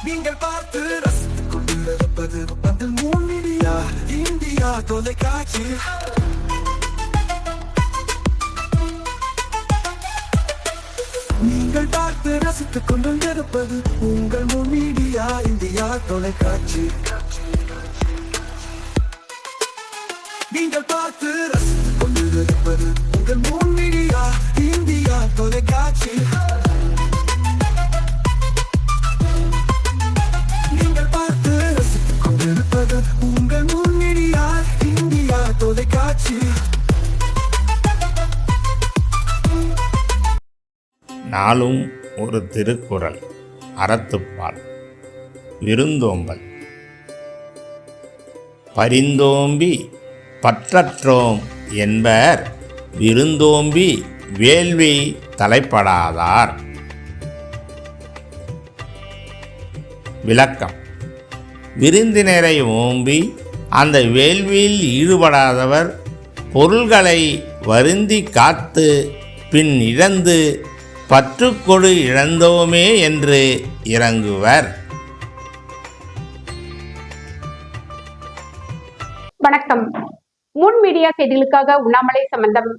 நீங்கள் பார்த்து ரசித்துக் கொண்டிருப்பது பந்தல் மீடியா இந்தியா தொலைக்காட்சி. நீங்கள் பார்த்து ரசித்துக் கொண்டிருப்பது உங்கள் மீடியா இந்தியா தொலைக்காட்சி. நீங்கள் பார்த்து ரசித்துக் கொண்டிருப்பது உங்கள் மீடியா இந்தியா தொலைக்காட்சி. நீங்கள் பார்த்து ரசித்துக் கொண்டிருப்பது உங்கள் மீடியா இந்தியா தொலைக்காட்சி. நாளும் ஒரு திருக்குறள். அறத்துப்பால். விருந்தோம்பல். பரிந்தோம்பி பற்றற்றோம் என்பர் விருந்தோம்பி வேள்வி தலைப்படாதார். விளக்கம். விருந்தினரை ஓம்பி அந்த வேள்வியில் ஈடுபடாதவர் பொருள்களை வருந்தி காத்து பின் இழந்து பற்றுக்கொடு இழந்தோமே என்று இறங்குவர். வணக்கம். முன் மீடியா செய்திகளுக்காக உண்ணாமலை சம்பந்தம்.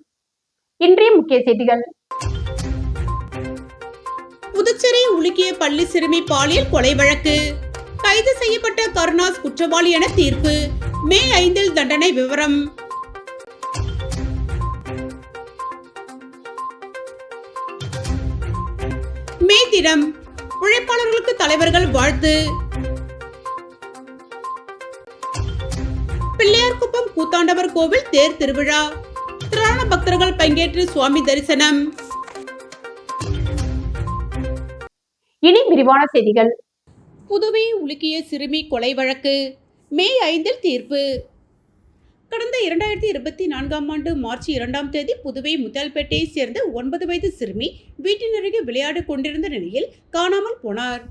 இன்றைய முக்கிய செய்திகள். புதுச்சேரி உலுக்கிய பள்ளி சிறுமி பாலியல் கொலை வழக்கு. கைது செய்யப்பட்ட கருணாஸ் குற்றவாளி என தீர்ப்பு. மே 5 தண்டனை விவரம். மே தினம் உழைப்பாளர்களுக்கு தலைவர்கள் வாழ்த்து. பிள்ளையார்குப்பம் கூத்தாண்டவர் கோவில் தேர் திருவிழா. திரளான பக்தர்கள் பங்கேற்று சுவாமி தரிசனம். இனி விரிவான செய்திகள். புதுவை உலுக்கிய சிறுமி கொலை வழக்கு. மே 5 தீர்ப்பு. கடந்த 2024 ஆண்டு மார்ச் 2 புதுவை முத்தல்பேட்டையை சேர்ந்த 9 வயது சிறுமி வீட்டின் அருகே விளையாடிக் கொண்டிருந்த நிலையில் காணாமல் போனார்.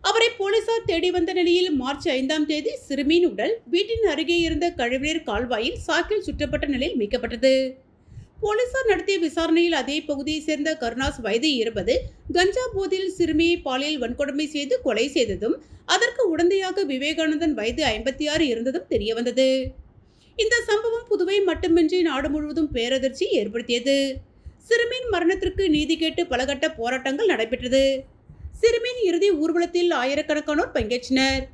அவரை போலீசார் தேடி வந்த நிலையில் மார்ச் 5 சிறுமியின் உடல் வீட்டின் அருகே இருந்த கழிவுநீர் கால்வாயில் சாக்கில் சுற்றப்பட்ட நிலையில் மீட்கப்பட்டது. போலீசார் நடத்திய விசாரணையில் அதே பகுதியை சேர்ந்த கருணாஸ் வயது 20 கஞ்சா போதையில் சிறுமியை பாலியல் வன்கொடுமை செய்து கொலை செய்ததும் அதற்கு உடந்தையாக விவேகானந்தன் வயது 56 இருந்ததும் தெரியவந்தது. இந்த சம்பவம் புதுவை மட்டுமின்றி நாடு முழுவதும் பேரதிர்ச்சி ஏற்படுத்தியது. சிறுமியின் மரணத்திற்கு நீதி கேட்டு பலகட்ட போராட்டங்கள் நடைபெற்றது. சிறுமியின் இறுதி ஊர்வலத்தில் ஆயிரக்கணக்கானோர் பங்கேற்றனர்.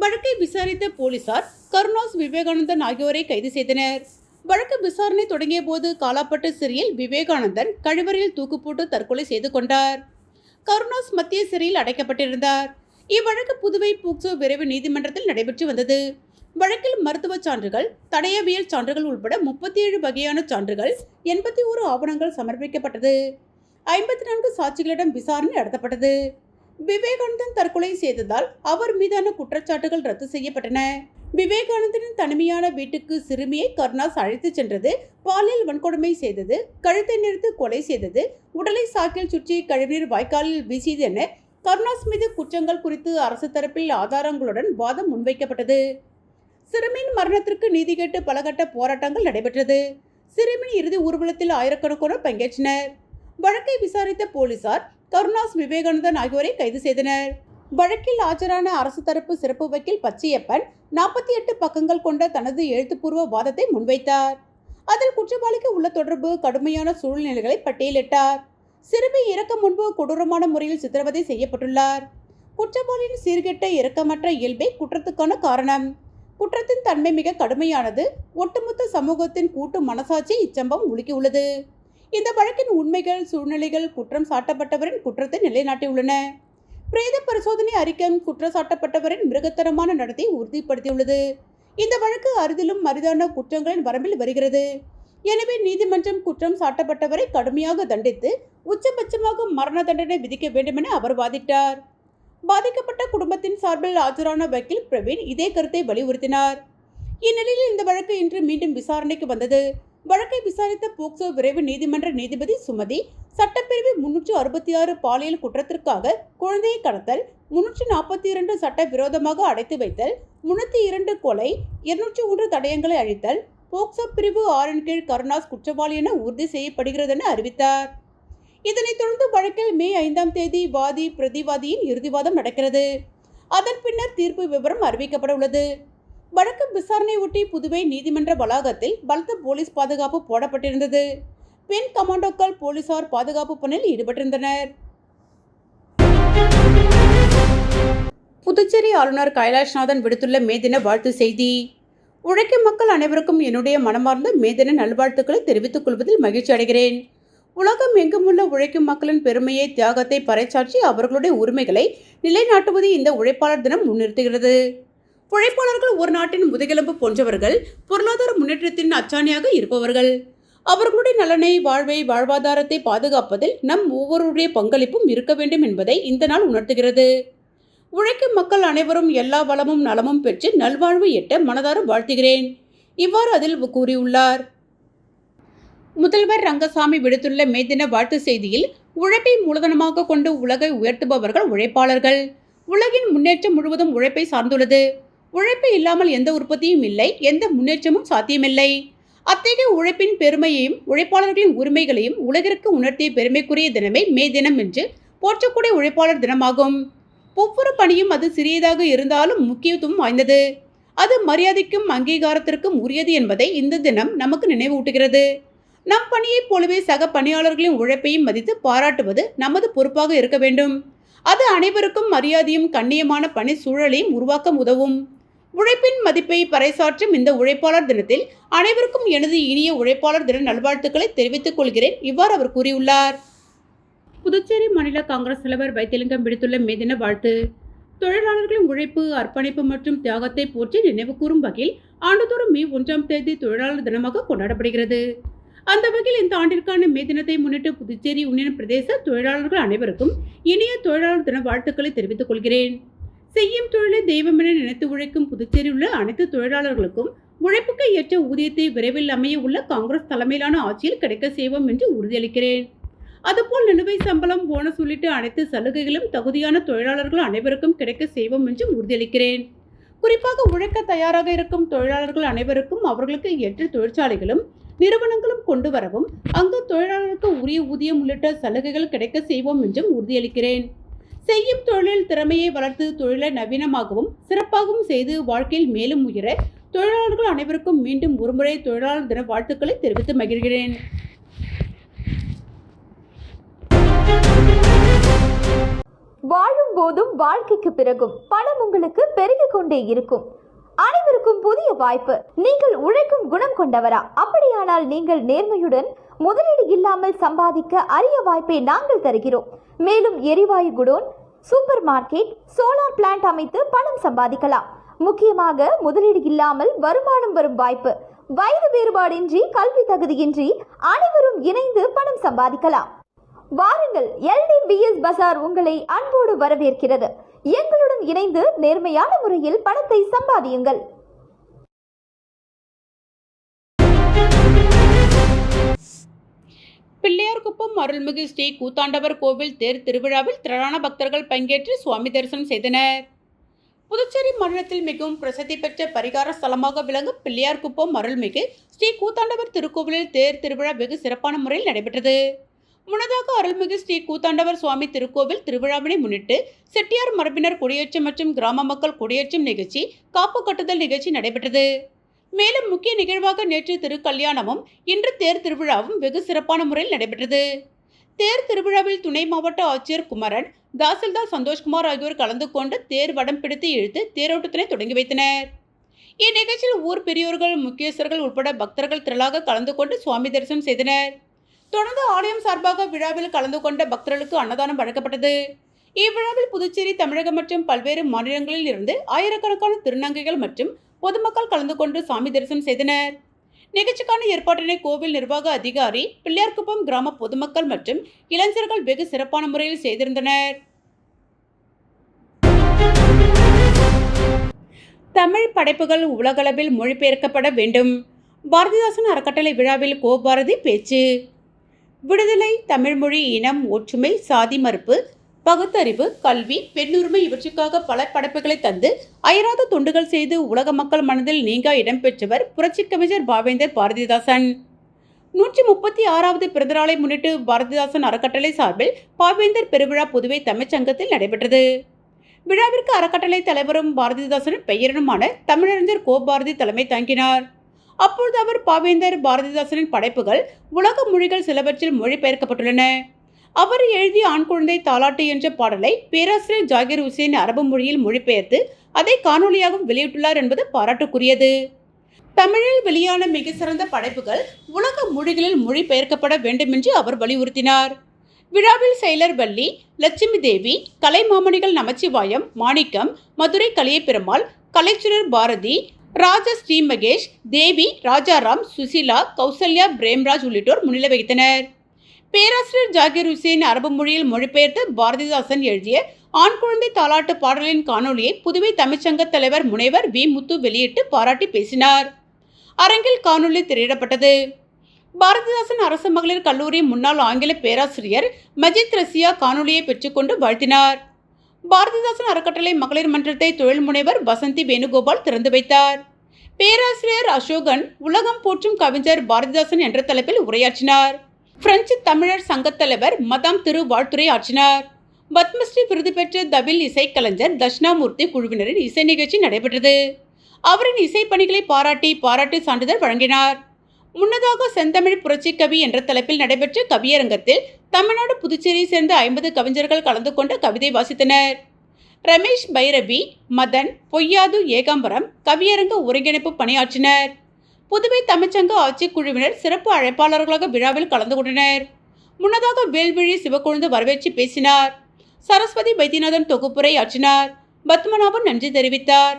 வழக்கை விசாரித்த போலீசார் கருணாஸ் விவேகானந்தன் ஆகியோரை கைது செய்தனர். வழக்கு விசாரணை தொடங்கிய போது காலாப்பட்டு சிறையில் விவேகானந்தன் கழிவறையில் தூக்கு போட்டு தற்கொலை செய்து கொண்டார். கருணாஸ் மத்திய சிறையில் அடைக்கப்பட்டிருந்தார். இவ்வழக்கு புதுவை போக்சோ விரைவு நீதிமன்றத்தில் நடைபெற்று வந்தது. வழக்கில் மருத்துவ சான்றுகள், தடயவியல் சான்றுகள் உட்பட 37 வகையான சான்றுகள், 81 ஆவணங்கள் சமர்ப்பிக்கப்பட்டது. 54 சாட்சிகளிடம் விசாரணை நடத்தப்பட்டது. விவேகானந்தன் தற்கொலை செய்ததால் அவர் மீதான குற்றச்சாட்டுகள் ரத்து செய்யப்பட்டன. விவேகானந்தனின் தனிமையான வீட்டுக்கு சிறுமியை கருணாஸ் அழைத்துச் சென்றது, பாலியல் வன்கொடுமை செய்தது, கழுத்தை நெரித்து கொலை செய்தது, உடலை சாக்கில் சுற்றி கழிவுநீர் வாய்க்காலில் வீசியது என கருணாஸ் மீது குற்றங்கள் குறித்து அரசு தரப்பில் ஆதாரங்களுடன் வாதம் முன்வைக்கப்பட்டது. சிறுமியின் மரணத்திற்கு நீதி கேட்டு பலகட்ட போராட்டங்கள் நடைபெற்றது. சிறுமியின் இறுதி ஊர்வலத்தில் ஆயிரக்கணக்கானோர் பங்கேற்றனர். வழக்கை விசாரித்த போலீசார் கருணாஸ் விவேகானந்தன் ஆகியோரை கைது செய்தனர். வழக்கில் ஆஜரான அரசு தரப்பு சிறப்பு வக்கீல் பச்சையப்பன் 48 பக்கங்கள் கொண்ட தனது எழுத்துப்பூர்வ வாதத்தை முன்வைத்தார். அதில் குற்றவாளிக்கு உள்ள தொடர்பு, கடுமையான சூழ்நிலைகளை பட்டியலிட்டார். சிறுமி இறக்க முன்பு கொடூரமான முறையில் சித்திரவதை செய்யப்பட்டுள்ளார். குற்றவாளியின் சீர்கெட்ட இரக்கமற்ற இயல்பே குற்றத்துக்கான காரணம். குற்றத்தின் தன்மை மிக கடுமையானது. ஒட்டுமொத்த சமூகத்தின் கூட்டு மனசாட்சி இச்சம்பவம் உலுக்கியுள்ளது. இந்த வழக்கின் உண்மைகள், சூழ்நிலைகள் குற்றம் சாட்டப்பட்டவரின் குற்றத்தை நிலைநாட்டியுள்ளன. பிரேத பரிசோதனை அறிக்கை குற்றம் சாட்டப்பட்டவரின் மிருகத்தரமான நடத்தை உறுதிப்படுத்தியுள்ளது. இந்த வழக்கு அரிதிலும் அரிதான குற்றங்களின் வரம்பில் வருகிறது. எனவே நீதிமன்றம் குற்றம் சாட்டப்பட்டவரை கடுமையாக தண்டித்து உச்சபட்சமாக மரண தண்டனை விதிக்க வேண்டும் என அவர் வாதிட்டார். பாதிக்கப்பட்ட குடும்பத்தின் சார்பில் ஆஜரான வக்கீல் பிரவீன் இதே கருத்தை வலியுறுத்தினார். இந்நிலையில் இந்த வழக்கு இன்று மீண்டும் விசாரணைக்கு வந்தது. வழக்கை விசாரித்த போக்சோ விரைவு நீதிமன்ற நீதிபதி சுமதி சட்டப்பிரிவு 366 பாலியல் குற்றத்திற்காக குழந்தையை கடத்தல், 342 சட்ட விரோதமாக அடைத்து வைத்தல், 302 கொலை, 201 தடயங்களை அழித்தல், போக்சோ பிரிவு 6 கீழ் கருணாஸ் குற்றவாளி என உறுதி செய்யப்படுகிறது என அறிவித்தார். இதனைத் தொடர்ந்து வழக்கில் மே 5 வாதி பிரதிவாதியின் இறுதிவாதம் நடக்கிறது. அதன் பின்னர் தீர்ப்பு விவரம் அறிவிக்கப்பட உள்ளது. வழக்கு விசாரணை ஒட்டி புதுவை நீதிமன்ற வளாகத்தில் பலத்த போலீஸ் பாதுகாப்பு போடப்பட்டிருந்தது. பெண் கமாண்டோக்கள் போலீசார் பாதுகாப்பு பணியில் ஈடுபட்டிருந்தனர். புதுச்சேரி ஆளுநர் கைலாஷ்நாதன் விடுத்துள்ள மே தின வாழ்த்து செய்தி. உழைக்கும் மக்கள் அனைவருக்கும் என்னுடைய மனமார்ந்த மே தின நல்வாழ்த்துக்களை தெரிவித்துக் கொள்வதில் மகிழ்ச்சி அடைகிறேன். உலகம் எங்குமுள்ள உழைக்கும் மக்களின் பெருமையை, தியாகத்தை பறைசாற்றி அவர்களுடைய உரிமைகளை நிலைநாட்டுவதை இந்த உழைப்பாளர் தினம் முன்னிறுத்துகிறது. உழைப்பாளர்கள் ஒரு நாட்டின் முதுகெலும்பு போன்றவர்கள், பொருளாதார முன்னேற்றத்தின் அச்சாணியாக இருப்பவர்கள். அவர்களுடைய நலனை, வாழ்வை, வாழ்வாதாரத்தை பாதுகாப்பதில் நம் ஒவ்வொருடைய பங்களிப்பும் இருக்க வேண்டும் என்பதை இந்த நாள் உணர்த்துகிறது. உழைக்கும் மக்கள் அனைவரும் எல்லா வளமும் நலமும் பெற்று நல்வாழ்வு எட்ட மனதார வாழ்த்துகிறேன். இவ்வாறு அதில் கூறியுள்ளார். முதல்வர் ரங்கசாமி விடுத்துள்ள மே தின வாழ்த்து செய்தியில், உழைப்பை மூலதனமாக கொண்டு உலகை உயர்த்துபவர்கள் உழைப்பாளர்கள். உலகின் முன்னேற்றம் முழுவதும் உழைப்பை சார்ந்துள்ளது. உழைப்பு இல்லாமல் எந்த உற்பத்தியும் இல்லை, எந்த முன்னேற்றமும் சாத்தியமில்லை. அத்தகைய உழைப்பின் பெருமையையும் உழைப்பாளர்களின் உரிமைகளையும் உலகிற்கு உணர்த்திய பெருமைக்குரிய தினமே மே தினம் என்று போற்றக்கூடிய உழைப்பாளர் தினமாகும். ஒவ்வொரு பணியும் அது சிறியதாக இருந்தாலும் முக்கியத்துவம் வாய்ந்தது. அது மரியாதைக்கும் அங்கீகாரத்திற்கும் உரியது என்பதை இந்த தினம் நமக்கு நினைவூட்டுகிறது. நம் பணியைப் போலவே சக பணியாளர்களின் உழைப்பையும் மதித்து பாராட்டுவது நமது பொறுப்பாக இருக்க வேண்டும். அது அனைவருக்கும் மரியாதையும் கண்ணியமான பணி சூழலையும் உருவாக்க உதவும். உழைப்பின் மதிப்பை பறைசாற்றும் இந்த உழைப்பாளர் தினத்தில் அனைவருக்கும் எனது இனிய உழைப்பாளர் தின நல்வாழ்த்துக்களை தெரிவித்துக் கொள்கிறேன். இவ்வாறு அவர் கூறியுள்ளார். புதுச்சேரி மாநில காங்கிரஸ் தலைவர் வைத்திலிங்கம் விடுத்துள்ள மே தின வாழ்த்து. தொழிலாளர்களின் உழைப்பு, அர்ப்பணிப்பு மற்றும் தியாகத்தை போற்றி நினைவு கூறும் வகையில் ஆண்டுதோறும் மே 1ஆம் தேதி தொழிலாளர் தினமாக கொண்டாடப்படுகிறது. அந்த வகையில் இந்த ஆண்டிற்கான மே தினத்தை முன்னிட்டு புதுச்சேரி யூனியன் பிரதேச தொழிலாளர்கள் அனைவருக்கும் இனிய தொழிலாளர் தின வாழ்த்துக்களை தெரிவித்துக் கொள்கிறேன். செய்யும் தொழிலை தெய்வமென நினைத்து உழைக்கும் புதுச்சேரி உள்ள அனைத்து தொழிலாளர்களுக்கும் உழைப்புக்கு ஏற்ற ஊதியத்தை விரைவில் அமைய உள்ள காங்கிரஸ் தலைமையிலான ஆட்சியில் கிடைக்க செய்வோம் என்று உறுதியளிக்கிறேன். அதுபோல் நிலுவை சம்பளம், போனஸ் உள்ளிட்ட அனைத்து சலுகைகளும் தகுதியான தொழிலாளர்கள் அனைவருக்கும் கிடைக்க செய்வோம் என்றும் உறுதியளிக்கிறேன். குறிப்பாக உழைக்க தயாராக இருக்கும் தொழிலாளர்கள் அனைவருக்கும் அவர்களுக்கு ஏற்ற தொழிற்சாலைகளும் நிறுவனங்களும் கொண்டு வரவும், அங்கு தொழிலாளர்களுக்கு உரிய ஊதியம் உள்ளிட்ட சலுகைகள் கிடைக்க செய்வோம் என்றும் உறுதியளிக்கிறேன். செய்யும் தொழிலில் திறமையை வளர்த்து தொழிலை நவீனமாகவும் சிறப்பாகவும் செய்து வாழ்க்கையில் மேலும் உயர தொழிலாளர்கள் அனைவருக்கும் மீண்டும் ஒருமுறை தொழிலாளர் தின வாழ்த்துக்களை தெரிவித்து மகிழ்கிறேன். வாழும் போதும் வாழ்க்கைக்கு பிறகும் பணம் உங்களுக்கு பெருகிக் கொண்டே இருக்கும். அனைவருக்கும் புதிய வாய்ப்பு. நீங்கள் உழைக்கும் குணம் கொண்டவரா? அப்படியானால் நீங்கள் நேர்மையுடன் முதலீடு இல்லாமல் சம்பாதிக்க அரிய வாய்ப்பை நாங்கள் தருகிறோம். மேலும் எரிவாயு godown, super market, solar plant அமைத்து பணம் சம்பாதிக்கலாம். முக்கியமாக முதலீடு இல்லாமல் வருமானம் வரும் வாய்ப்பு. வயது வேறுபாடின்றி, கல்வி தகுதியின்றி அனைவரும் இணைந்து பணம் சம்பாதிக்கலாம். வாருங்கள், LDBS பஜார் உங்களை அன்போடு வரவேற்கிறது. எங்களுடன் இணைந்து நேர்மையான முறையில் பணத்தை சம்பாதியுங்கள். பிள்ளையார்குப்பம் அருள்மிகு ஸ்ரீ கூத்தாண்டவர் கோவில் தேர் திருவிழாவில் திரளான பக்தர்கள் பங்கேற்று சுவாமி தரிசனம் செய்தனர். புதுச்சேரி மாநிலத்தில் மிகவும் பிரசித்தி பெற்ற பரிகார ஸ்தலமாக விளங்கும் பிள்ளையார்குப்பம் அருள்மிகு ஸ்ரீ கூத்தாண்டவர் திருக்கோவிலில் தேர் திருவிழா வெகு சிறப்பான முறையில் நடைபெற்றது. முன்னதாக அருள்மிகு ஸ்ரீ கூத்தாண்டவர் சுவாமி திருக்கோவில் திருவிழாவினை முன்னிட்டு செட்டியார் மரபினர் கொடியேற்றம் மற்றும் கிராம மக்கள் கொடியேற்றும் நிகழ்ச்சி, காப்பு கட்டுதல் நிகழ்ச்சி நடைபெற்றது. மேலும் முக்கிய நிகழ்வாக நேற்று திருக்கல்யாணமும் இன்று தேர் திருவிழாவும் வெகு சிறப்பான முறையில் நடைபெற்றது. தேர் திருவிழாவில் துணை மாவட்ட ஆட்சியர் குமரன், தாசில்தார் சந்தோஷ்குமார் ஆகியோர் கலந்து கொண்டு தேர் வடம் பிடித்து இழுத்து தேரோட்டத்தினை தொடங்கி வைத்தனர். இந்நிகழ்ச்சியில் ஊர் பெரியோர்கள், முக்கியஸ்தர்கள் உட்பட பக்தர்கள் திரளாக கலந்து கொண்டு சுவாமி தரிசனம் செய்தனர். தொடர்ந்து ஆலயம் சார்பாக விழாவில் கலந்து கொண்ட பக்தர்களுக்கு அன்னதானம் வழங்கப்பட்டது. இவ்விழாவில் புதுச்சேரி, தமிழகம் மற்றும் பல்வேறு மாநிலங்களில் இருந்து ஆயிரக்கணக்கான திருநங்கைகள் மற்றும் பொதுமக்கள் கலந்து கொண்டு சாமி தரிசனம் செய்தனர். நிகழ்ச்சிக்கான ஏற்பாட்டினை கோவில் நிர்வாக அதிகாரி, பிள்ளையார்குப்பம் கிராம பொதுமக்கள் மற்றும் இளைஞர்கள் வெகு சிறப்பான முறையில் செய்திருந்தனர். தமிழ் படைப்புகள் உலகளவில் மொழிபெயர்க்கப்பட வேண்டும். பாரதிதாசன் அறக்கட்டளை விழாவில் கோபாரதி பேச்சு. விடுதலை, தமிழ்மொழி, இனம், ஒற்றுமை, சாதி மறுப்பு, பகுத்தறிவு, கல்வி, பெண்ணுரிமை இவற்றுக்காக பல படைப்புகளை தந்து அயராத தொண்டுகள் செய்து உலக மக்கள் மனதில் நீங்கா இடம்பெற்றவர் புரட்சி கவிஞர் பாவேந்தர் பாரதிதாசன். 136வது பிறந்தநாளை முன்னிட்டு பாரதிதாசன் அறக்கட்டளை சார்பில் பாவேந்தர் பெருவிழா புதுவை தமிழ்ச்சங்கத்தில் நடைபெற்றது. விழாவிற்கு அறக்கட்டளை தலைவரும் பாரதிதாசனின் பெயரனுமான தமிழறிஞர் கோ பாரதி தலைமை தாங்கினார். அப்பொழுது அவர் பாவேந்தர் பாரதிதாசனின் படைப்புகள் உலக மொழிகள் சிலவற்றில் மொழிபெயர்க்கப்பட்டுள்ளன. அவர் எழுதிய ஆண் குழந்தை தாலாட்டு என்ற பாடலை பேராசிரியர் ஜாகிர் ஹுசேன் அரபு மொழியில் மொழிபெயர்த்து அதை காணொலியாகவும் வெளியிட்டுள்ளார் என்பது பாராட்டுக்குரியது. தமிழில் வெளியான மிக சிறந்த படைப்புகள் உலக மொழிகளில் மொழிபெயர்க்கப்பட வேண்டும் என்று அவர் வலியுறுத்தினார். விழாவில் செயலர் வள்ளி, லட்சுமி தேவி, கலைமாமணிகள் நமச்சிவாயம், மாணிக்கம், மதுரை கலியபெருமாள், கலைச்சுரர் பாரதி, ராஜா ஸ்ரீ மகேஷ், தேவி, ராஜாராம், சுசிலா, கௌசல்யா, பிரேம்ராஜ் உள்ளிட்டோர் முன்னிலை வகித்தனர். பேராசிரியர் ஜாகிர் ஹுசேன் அரபு மொழியில் மொழிபெயர்த்து பாரதிதாசன் எழுதிய ஆண் குழந்தை தாலாட்டு பாடலின் காணொலியை புதுவை தமிழ்ச்சங்க தலைவர் முனைவர் வி. முத்து வெளியிட்டு பாராட்டி பேசினார். அரங்கில் காணொலி திரையிடப்பட்டது. பாரதிதாசன் அரசு மகளிர் கல்லூரி முன்னாள் ஆங்கில பேராசிரியர் மஜித் ரசியா காணொலியை பெற்றுக்கொண்டு வாழ்த்தினார். பாரதிதாசன் அறக்கட்டளை மகளிர் மன்றத்தை தொழில் முனைவர் வசந்தி வேணுகோபால் திறந்து வைத்தார். பேராசிரியர் அசோகன் உலகம் போற்றும் கவிஞர் பாரதிதாசன் என்ற தலைப்பில் உரையாற்றினார். பிரெஞ்சு தமிழர் சங்கத் தலைவர் மதாம் திரு வாழ்த்துரை ஆற்றினார். பத்மஸ்ரீ விருது பெற்ற தவில் இசைக்கலைஞர் தட்சிணாமூர்த்தி குழுவினரின் இசை நிகழ்ச்சி நடைபெற்றது. அவரின் இசைப்பணிகளை பாராட்டி சான்றிதழ் வழங்கினார். முன்னதாக செந்தமிழ் புரட்சி கவி என்ற தலைப்பில் நடைபெற்ற கவியரங்கத்தில் தமிழ்நாடு புதுச்சேரியை சேர்ந்த 50 கவிஞர்கள் கலந்து கொண்ட கவிதை வாசித்தனர். ரமேஷ் பைரவி, மதன், பொய்யாது ஏகாம்பரம் கவியரங்க ஒருங்கிணைப்பு பணியாற்றினர். புதுவை தமிழ்ச்சங்க ஆட்சி குழுவினர் சிறப்பு அழைப்பாளர்களாக விழாவில் கலந்து கொண்டனர். முன்னதாக வேல்விழி சிவக்கொழுந்து வரவேற்று பேசினார். சரஸ்வதி வைத்தியநாதன் தொகுப்புரை ஆற்றினார். பத்மநாபன் நன்றி தெரிவித்தார்.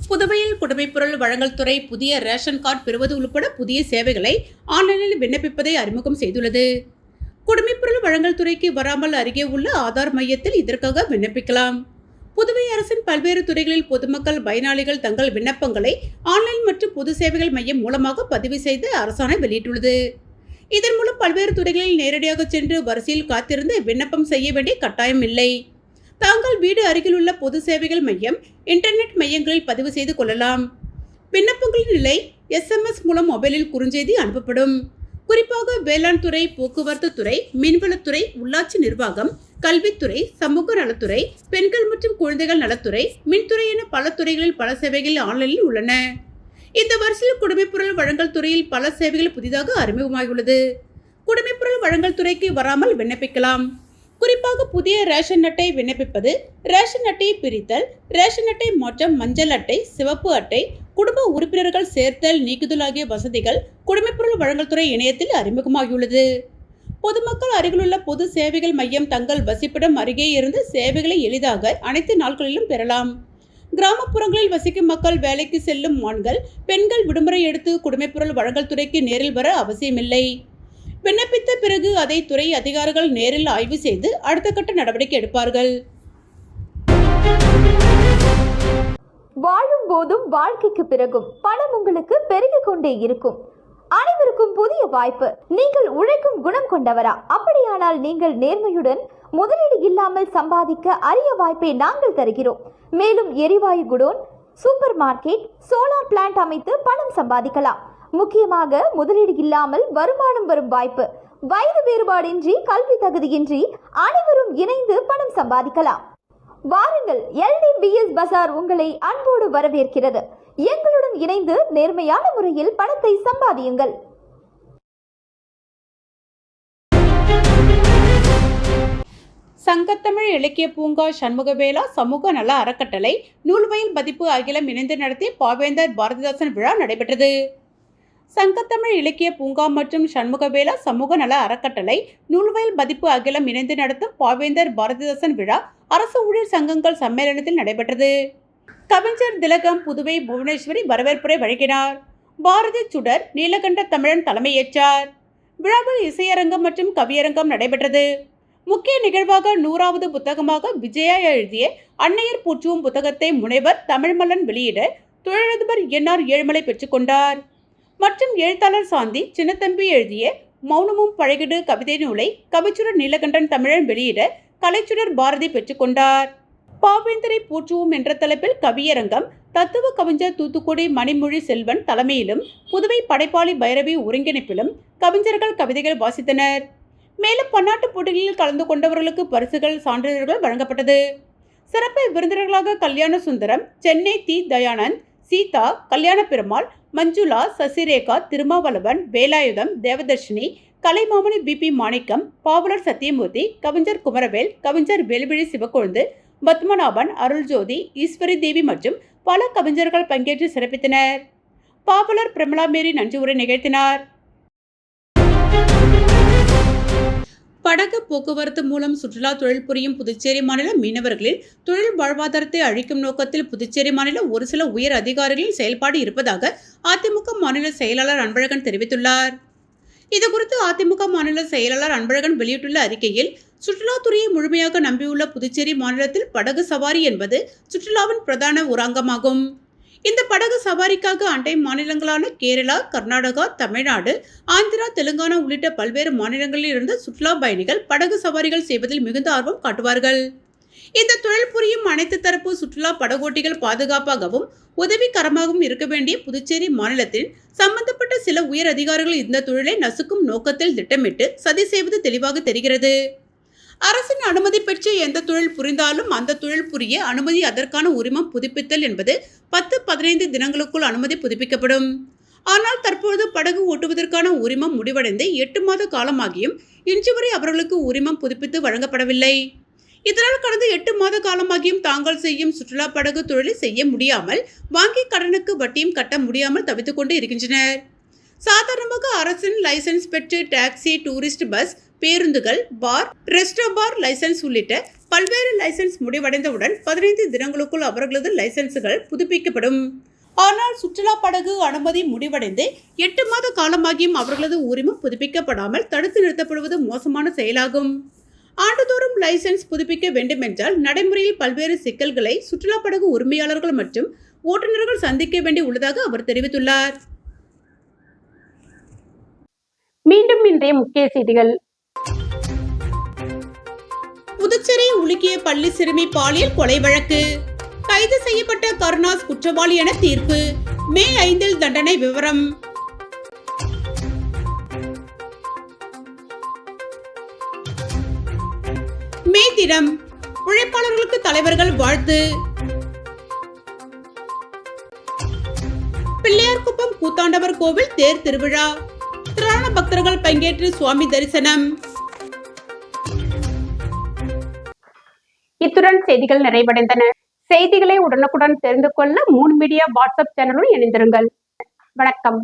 புதுவையில் குடிமைப்பொருள் வழங்கல் துறை புதிய ரேஷன் கார்டு பெறுவது உள்பட புதிய சேவைகளை ஆன்லைனில் விண்ணப்பிப்பதை அறிமுகம் செய்துள்ளது. குடிமைப்பொருள் வழங்கல் துறைக்கு வராமல் அருகே உள்ள ஆதார் மையத்தில் இதற்காக விண்ணப்பிக்கலாம். புதுவை அரசின் பல்வேறு துறைகளில் பொதுமக்கள் பயனாளிகள் தங்கள் விண்ணப்பங்களை ஆன்லைன் மற்றும் பொது சேவைகள் மையம் மூலமாக பதிவு செய்து அரசாணை வெளியிட்டுள்ளது. இதன் மூலம் பல்வேறு துறைகளில் நேரடியாக சென்று வரிசையில் காத்திருந்து விண்ணப்பம் செய்ய வேண்டிய கட்டாயம் இல்லை. தாங்கள் வீடு அருகிலுள்ள பொது சேவைகள் மையம், இன்டர்நெட் மையங்களில் பதிவு செய்து கொள்ளலாம். விண்ணப்பங்களின் நிலை SMS மூலம் மொபைலில் குறுஞ்செய்தி அனுப்பப்படும். குறிப்பாக வேளாண் துறை, போக்குவரத்து துறை, மீன்வளத்துறை, உள்ளாட்சி நிர்வாகம், கல்வித்துறை, சமூக நலத்துறை, பெண்கள் மற்றும் குழந்தைகள் நலத்துறை, மின்துறை என பல துறைகளில் பல சேவைகள் ஆன்லைனில் உள்ளன. இந்த வரிசையில் குடிமைப்பொருள் வழங்கல் துறையில் பல சேவைகள் புதிதாக அறிமுகமாகியுள்ளது. குடிமைப்பொருள் வழங்கல் துறைக்கு வராமல் விண்ணப்பிக்கலாம். குறிப்பாக புதிய ரேஷன் அட்டை விண்ணப்பிப்பது, ரேஷன் அட்டையை பிரித்தல், ரேஷன் அட்டை மாற்றம், மஞ்சள் அட்டை, சிவப்பு அட்டை, குடும்ப உறுப்பினர்கள் சேர்த்தல், நீக்குதல் ஆகிய வசதிகள் குடிமைப்பொருள் வழங்கல் துறை இணையத்தில் அறிமுகமாகியுள்ளது. பொதுமக்கள் அருகிலுள்ள பொது சேவைகள் மையம் தங்கள் வசிப்பிடம் அருகே இருந்து சேவைகளை எளிதாக அனைத்து நாட்களிலும் பெறலாம். கிராமப்புறங்களில் வசிக்கும் மக்கள், வேலைக்கு செல்லும் ஆண்கள், பெண்கள் விடுமுறை எடுத்து குடிமைப்பொருள் வழங்கல் துறைக்கு நேரில் வர அவசியமில்லை. விண்ணப்பித்த பிறகு அதை துறை அதிகாரிகள் நேரில் ஆய்வு செய்து அடுத்த கட்ட நடவடிக்கை எடுப்பார்கள். வாழும் போதும் வாழ்க்கைக்கு பிறகும் பணம் உங்களுக்கு பெருகிக் கொண்டே இருக்கும். அனைவருக்கும் புதிய வாய்ப்பு. நீங்கள் உழைக்கும் குணம் கொண்டவரா? அப்படியானால் நீங்கள் நேர்மையுடன் முதலீடு இல்லாமல் சம்பாதிக்க அரிய வாய்ப்பை நாங்கள் தருகிறோம். மேலும் எரிவாயு godown, super market, solar plant அமைத்து பணம் சம்பாதிக்கலாம். முக்கியமாக முதலீடு இல்லாமல் வருமானம் வரும் வாய்ப்பு. வயது வேறுபாடின்றி, கல்வி தகுதியின்றி அனைவரும் இணைந்து பணம் சம்பாதிக்கலாம். வாருங்கள், LDBS பஜார் உங்களை அன்போடு வரவேற்கிறது. எங்களுடன் இணைந்து நேர்மையான முறையில் பணத்தை சம்பாதியுங்கள். சங்கத்தமிழ் இலக்கிய பூங்கா சண்முகவேலா சமூக நல அறக்கட்டளை நூல்வயல் பதிப்பு அகிலம் இணைந்து நடத்தி பாவேந்தர் பாரதிதாசன் விழா நடைபெற்றது. சங்கத்தமிழ் இலக்கிய பூங்கா மற்றும் சண்முகவேலா சமூக நல அறக்கட்டளை நூல்வயல் பதிப்பு அகிலம் இணைந்து நடத்தும் பாவேந்தர் பாரதிதாசன் விழா அரசு ஊழியர் சங்கங்கள் சம்மேளனத்தில் நடைபெற்றது. கவிஞர் திலகம் புதுவை புவனேஸ்வரி வரவேற்புரை வழங்கினார். பாரதி சுடர் நீலகண்ட தமிழன் தலைமையேற்றார். விழாவில் இசையரங்கம் மற்றும் கவியரங்கம் நடைபெற்றது. முக்கிய நிகழ்வாக 100வது புத்தகமாக விஜயா எழுதிய அன்னையர் போற்றுவோம் புத்தகத்தை முனைவர் தமிழ்மல்லன் வெளியிட தொழிலதிபர் என்ஆர் ஏழுமலை பெற்றுக்கொண்டார். மற்றும் எழுத்தாளர் சாந்தி சின்னத்தம்பி எழுதிய மௌனமும் பழகிடு கவிதை நூலை கவிச்சுடர் நீலகண்டன் தமிழன் வெளியிட கலைச்சுடர் பாரதி பெற்றுக்கொண்டார். பாவேந்தரை போற்றுவோம் என்ற தலைப்பில் கவியரங்கம் தத்துவ கவிஞர் தூத்துக்குடி மணிமொழி செல்வன் தலைமையிலும் புதுவை படைப்பாளி பைரவி ஒருங்கிணைப்பிலும் கவிஞர்கள் கவிதைகள் வாசித்தனர். மேலும் பன்னாட்டு போட்டிகளில் கலந்து கொண்டவர்களுக்கு பரிசுகள் சான்றிதழ்கள் வழங்கப்பட்டது. சிறப்பு விருந்தினர்களாக கல்யாண சுந்தரம், சென்னை தி தயானந்த், சீதா, கல்யாண பெருமாள், மஞ்சுளா, சசிரேகா, திருமாவளவன், வேலாயுதம், தேவதர்ஷினி, கலைமாமணி பிபி மாணிக்கம், பாவலர் சத்தியமூர்த்தி, கவிஞர் குமரவேல், கவிஞர் வேலுவிழி சிவக்கொழுந்து, பத்மநாபன், அருள்ஜோதி, ஈஸ்வரி தேவி மற்றும் பல கவிஞர்கள் பங்கேற்று சிறப்பித்தனர். பாவலர் பிரமிளா மேரி நன்றி உரை நிகழ்த்தினார். படகு போக்குவரத்து மூலம் சுற்றுலா தொழில் புரியும் புதுச்சேரி மாநில மீனவர்களின் தொழில் வாழ்வாதாரத்தை அழிக்கும் நோக்கத்தில் புதுச்சேரி மாநில ஒரு சில உயர் அதிகாரிகளின் செயல்பாடு இருப்பதாக அதிமுக மாநில செயலாளர் அன்பழகன் தெரிவித்துள்ளார். இதுகுறித்து அதிமுக மாநில செயலாளர் அன்பழகன் வெளியிட்டுள்ள அறிக்கையில், சுற்றுலாத்துறையை முழுமையாக நம்பியுள்ள புதுச்சேரி மாநிலத்தில் படகு சவாரி என்பது சுற்றுலாவின் பிரதான ஒரு அங்கமாகும். இந்த படகு சவாரிக்காக அண்டை மாநிலங்களான கேரளா, கர்நாடகா, தமிழ்நாடு, ஆந்திரா, தெலுங்கானா உள்ளிட்ட பல்வேறு மாநிலங்களில் இருந்து சுற்றுலா பயணிகள் படகு சவாரிகள் செய்வதில் மிகுந்த ஆர்வம் காட்டுவார்கள். இந்த தொழில் புரியும் அனைத்து தரப்பு சுற்றுலா படகோட்டிகள் பாதுகாப்பாகவும் உதவிகரமாகவும் இருக்க வேண்டிய புதுச்சேரி மாநிலத்தின் சம்பந்தப்பட்ட சில உயர் அதிகாரிகள் இந்த தொழிலை நசுக்கும் நோக்கத்தில் திட்டமிட்டு சதி செய்வது தெளிவாக தெரிகிறது. அரசின் அனுமதி பெற்று எந்த தொழில் புரிந்தாலும் அந்த தொழில் புரிய அனுமதி அதற்கான உரிமம் புதுப்பித்தல் என்பது 10-15 தினங்களுக்குள் அனுமதி புதுப்பிக்கப்படும். ஆனால் தற்பொழுது படகு ஓட்டுவதற்கான உரிமம் முடிவடைந்து 8 மாத காலமாகியும் இன்று வரை அவர்களுக்கு உரிமம் புதுப்பித்து வழங்கப்படவில்லை. இதனால் கடந்த 8 மாத காலமாகியும் தாங்கள் செய்யும் சுற்றுலா படகு தொழிலை செய்ய முடியாமல், வாங்கி கடனுக்கு வட்டியும் கட்ட முடியாமல் தவித்துக் கொண்டு இருக்கின்றனர். சாதாரணமாக அரசின் லைசன்ஸ் பெற்று டாக்ஸி, டூரிஸ்ட் பஸ், பேருந்துகள், பார், ரெஸ்டோ பார் லைசன்ஸ் உள்ளிட்ட பல்வேறு லைசன்ஸ் முடிவடைந்தவுடன் 15 தினங்களுக்குள் அவர்களது லைசன்ஸுகள் புதுப்பிக்கப்படும். ஆனால் சுற்றுலா படகு அனுமதி முடிவடைந்து 8 மாத காலமாகியும் அவர்களது உரிமம் புதுப்பிக்கப்படாமல் தடுத்து நிறுத்தப்படுவது மோசமான செயலாகும். ஆண்டுதோறும் லைசன்ஸ் புதுப்பிக்க வேண்டுமென்றால் நடைமுறையில் பல்வேறு சிக்கல்களை சுற்றுலா படகு உரிமையாளர்கள் மற்றும் ஓட்டுநர்கள் சந்திக்க வேண்டி உள்ளதாக அவர் தெரிவித்துள்ளார். மீண்டும் இன்றைய முக்கிய செய்திகள். புதுச்சேரி உலுக்கிய பள்ளி சிறுமி பாலியல் கொலை வழக்கு. கைது செய்யப்பட்ட கருணாஸ் குற்றவாளி என தீர்ப்பு. மே 5 தண்டனை விவரம். மே தினம் உழைப்பாளர்களுக்கு தலைவர்கள் வாழ்த்து. பிள்ளையார்குப்பம் கூத்தாண்டவர் கோவில் தேர் திருவிழா. திரளான பக்தர்கள் பங்கேற்று சுவாமி தரிசனம். இத்துடன் செய்திகள் நிறைவடைந்தன. செய்திகளை உடனுக்குடன் தெரிந்து கொள்ள மூன் மீடியா வாட்ஸ்அப் சேனலுடன் இணைந்திருங்கள். வணக்கம்.